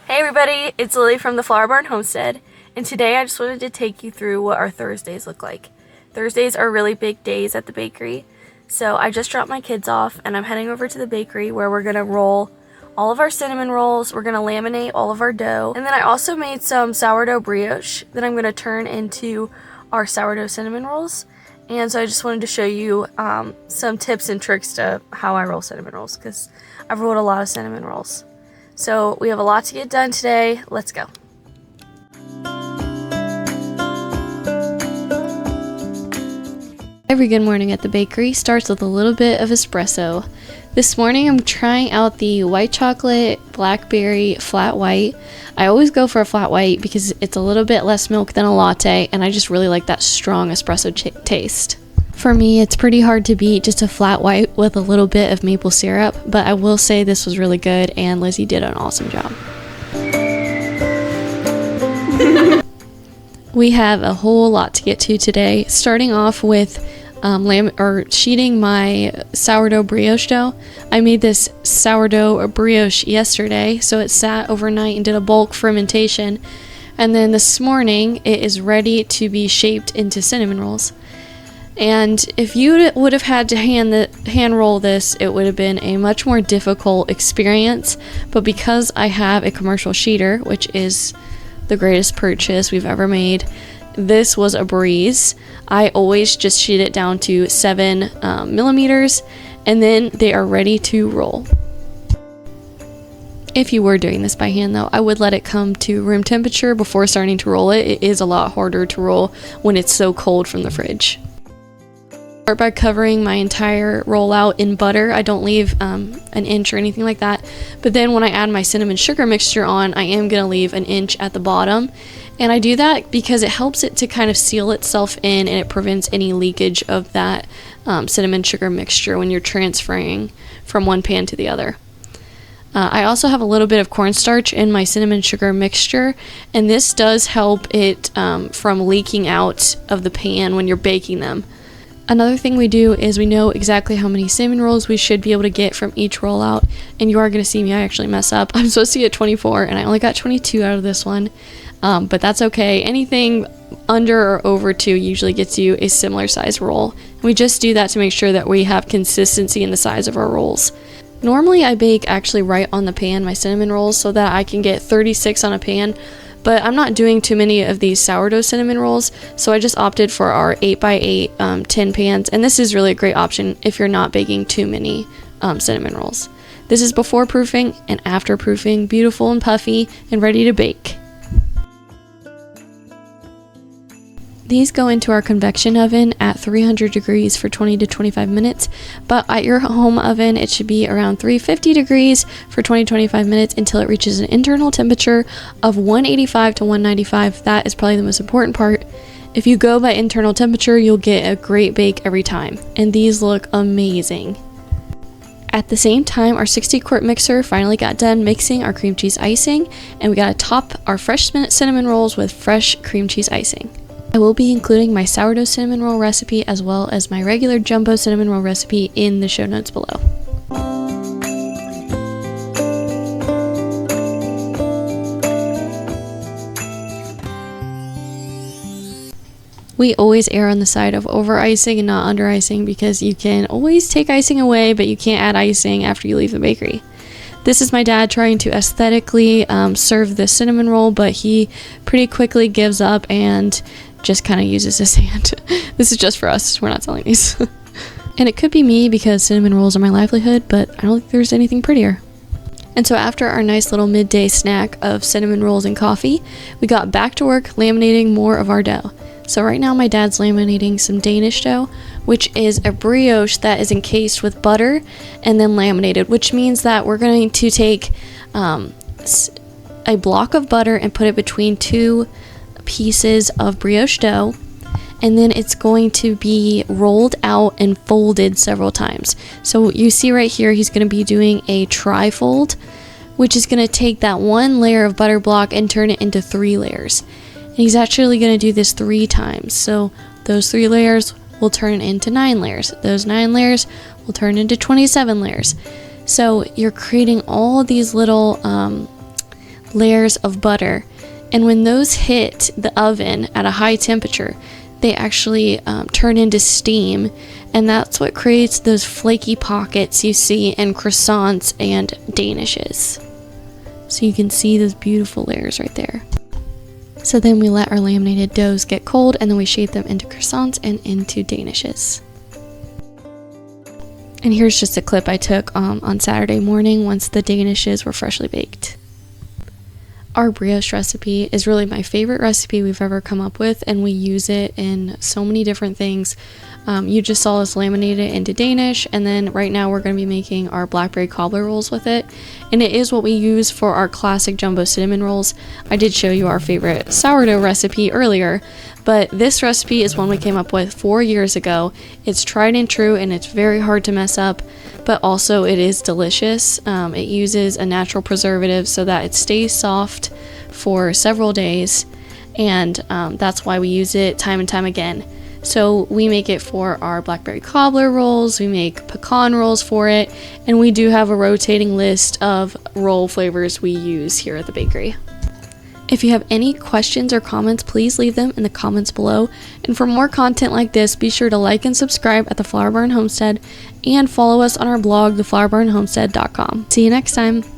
Hey everybody, it's Lily from the Flower Barn Homestead, and today I just wanted to take you through what our Thursdays look like. Thursdays are really big days at the bakery, so I just dropped my kids off and I'm heading over to the bakery where we're going to roll all of our cinnamon rolls, we're going to laminate all of our dough, and then I also made some sourdough brioche that I'm going to turn into our sourdough cinnamon rolls. And so I just wanted to show you some tips and tricks to how I roll cinnamon rolls, because I've rolled a lot of cinnamon rolls. So we have a lot to get done today. Let's go. Every good morning at the bakery starts with a little bit of espresso. This morning I'm trying out the white chocolate blackberry flat white. I always go for a flat white because it's a little bit less milk than a latte, and I just really like that strong espresso taste. For me, it's pretty hard to beat just a flat white with a little bit of maple syrup, but I will say this was really good and Lizzie did an awesome job. We have a whole lot to get to today, starting off with sheeting my sourdough brioche dough. I made this sourdough brioche yesterday, so it sat overnight and did a bulk fermentation, and then this morning it is ready to be shaped into cinnamon rolls. And if you would have had to hand roll this, it would have been a much more difficult experience. But because I have a commercial sheeter, which is the greatest purchase we've ever made, this was a breeze. I always just sheet it down to 7 millimeters, and then they are ready to roll. If you were doing this by hand though, I would let it come to room temperature before starting to roll it. It is a lot harder to roll when it's so cold from the fridge. Start by covering my entire rollout in butter. I don't leave an inch or anything like that. But then when I add my cinnamon sugar mixture on, I am going to leave an inch at the bottom. And I do that because it helps it to kind of seal itself in, and it prevents any leakage of that cinnamon sugar mixture when you're transferring from one pan to the other. I also have a little bit of cornstarch in my cinnamon sugar mixture, and this does help it from leaking out of the pan when you're baking them. Another thing we do is we know exactly how many cinnamon rolls we should be able to get from each rollout, and you are going to see me, I actually mess up. I'm supposed to get 24 and I only got 22 out of this one, but that's okay. Anything under or over 2 usually gets you a similar size roll. We just do that to make sure that we have consistency in the size of our rolls. Normally I bake actually right on the pan my cinnamon rolls so that I can get 36 on a pan. But I'm not doing too many of these sourdough cinnamon rolls, so I just opted for our 8x8 tin pans, and this is really a great option if you're not baking too many cinnamon rolls. This is before proofing and after proofing, beautiful and puffy and ready to bake. These go into our convection oven at 300 degrees for 20 to 25 minutes, but at your home oven it should be around 350 degrees for 20 to 25 minutes until it reaches an internal temperature of 185 to 195. That is probably the most important part. If you go by internal temperature, you'll get a great bake every time, and these look amazing. At the same time, our 60-quart mixer finally got done mixing our cream cheese icing, and we got to top our fresh cinnamon rolls with fresh cream cheese icing. I will be including my sourdough cinnamon roll recipe as well as my regular jumbo cinnamon roll recipe in the show notes below. We always err on the side of over icing and not under icing because you can always take icing away, but you can't add icing after you leave the bakery. This is my dad trying to aesthetically serve the cinnamon roll, but he pretty quickly gives up and just kind of uses his hand. This is just for us. We're not selling these. And it could be me because cinnamon rolls are my livelihood, but I don't think there's anything prettier. And so after our nice little midday snack of cinnamon rolls and coffee, we got back to work laminating more of our dough. So right now my dad's laminating some Danish dough, which is a brioche that is encased with butter and then laminated, which means that we're going to take a block of butter and put it between 2 pieces of brioche dough, and then it's going to be rolled out and folded several times. So you see right here he's going to be doing a tri-fold, which is going to take that 1 layer of butter block and turn it into 3 layers. And he's actually going to do this 3 times. So those 3 layers will turn into 9 layers. Those 9 layers will turn into 27 layers. So you're creating all of these little layers of butter. And when those hit the oven at a high temperature, they actually turn into steam, and that's what creates those flaky pockets you see in croissants and danishes. So you can see those beautiful layers right there. So then we let our laminated doughs get cold, and then we shape them into croissants and into danishes. And here's just a clip I took on Saturday morning once the danishes were freshly baked. Our brioche recipe is really my favorite recipe we've ever come up with, and we use it in so many different things. You just saw us laminate it into Danish, and then right now we're going to be making our blackberry cobbler rolls with it, and it is what we use for our classic jumbo cinnamon rolls. I did show you our favorite sourdough recipe earlier, but this recipe is one we came up with 4 years ago. It's tried and true, and it's very hard to mess up, but also it is delicious. It uses a natural preservative so that it stays soft for several days, and that's why we use it time and time again. So we make it for our blackberry cobbler rolls, we make pecan rolls for it, and we do have a rotating list of roll flavors we use here at the bakery. If you have any questions or comments, please leave them in the comments below. And for more content like this, be sure to like and subscribe at the Flour Barn Homestead and follow us on our blog, theflourbarnhomestead.com. See you next time.